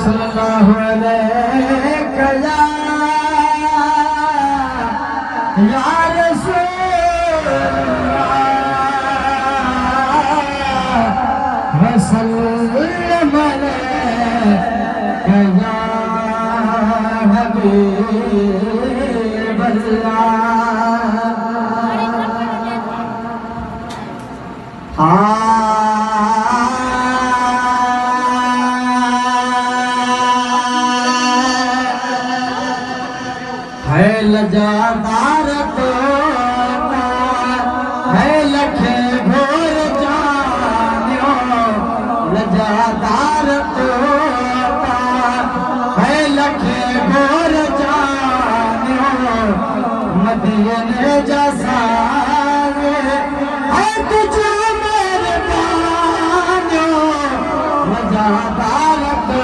सल्लल्लाहु अलैहि या रसूल वसल्लम अलैका या हबीब है लजादार तो है लखे घोर जानियो लजादार तो है लखे घोर जानियो मदीने जैसा है तुझे मेरे पानियो लजादार तो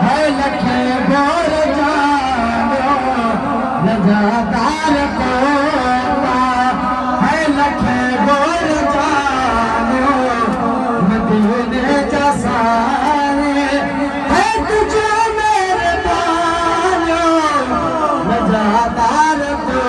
है लखे घोर लजादार को है लखे गोर जानो मदीने जैसा है तुझे मेरे पानो लजादार को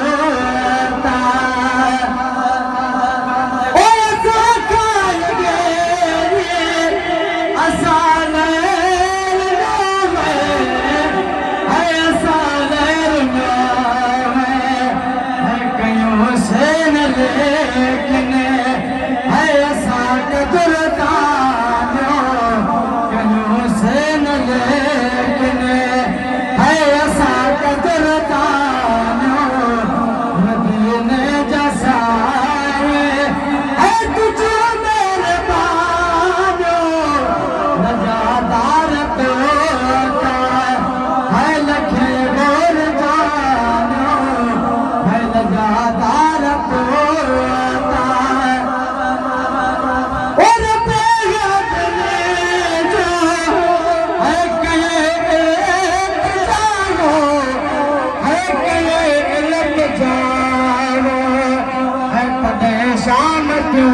शाम क्यों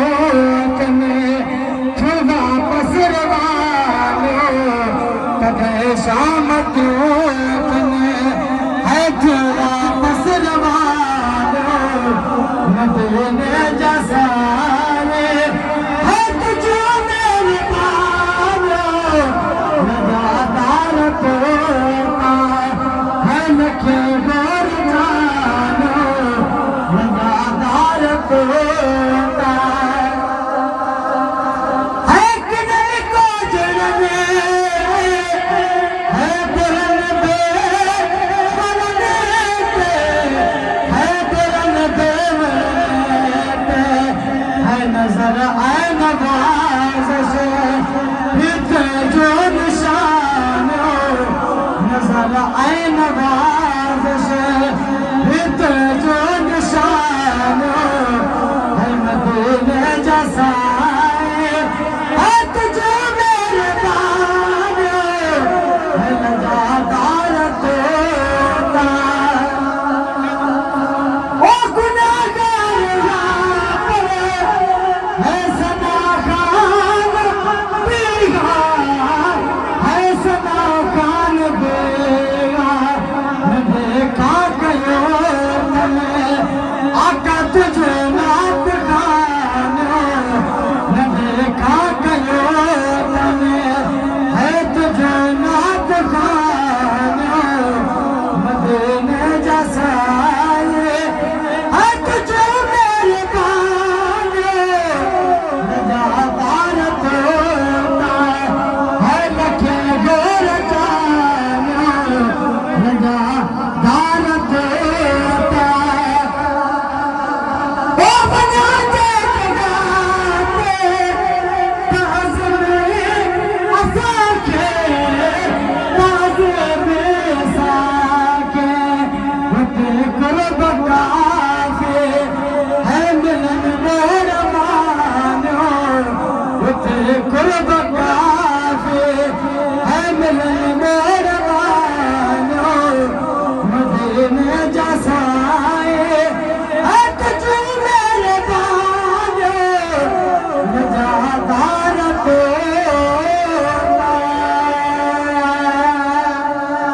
वापस रवानो कदे शाम क्यों है वापस रवानो मदीने जैसा है तुझे मेरे पानो लजादार को है लखे गोर जानो लजादार को नजर आए नवाज से जो निशान नजर आए नवाज से जो निशान है मदीने जैसा है तुझे मेरे पानो है लजादार तोता ओ गुनाहगार है सदा खान बेगा है सदा खान बेगा देखा कयो आका तुझे नात खानो न देखा कयो है तुझे नात खानो मदीने जैसा है तुझे मेरे पानो लजादार तोता है लखे गोर जानो लजादार तोता ओ बना दे जगाते ताज़ में असा के ताज़ में साके होते कुर्ब काफ़ी है मिलन मेरा मानो होते कुर्ब काफ़ी है मिलन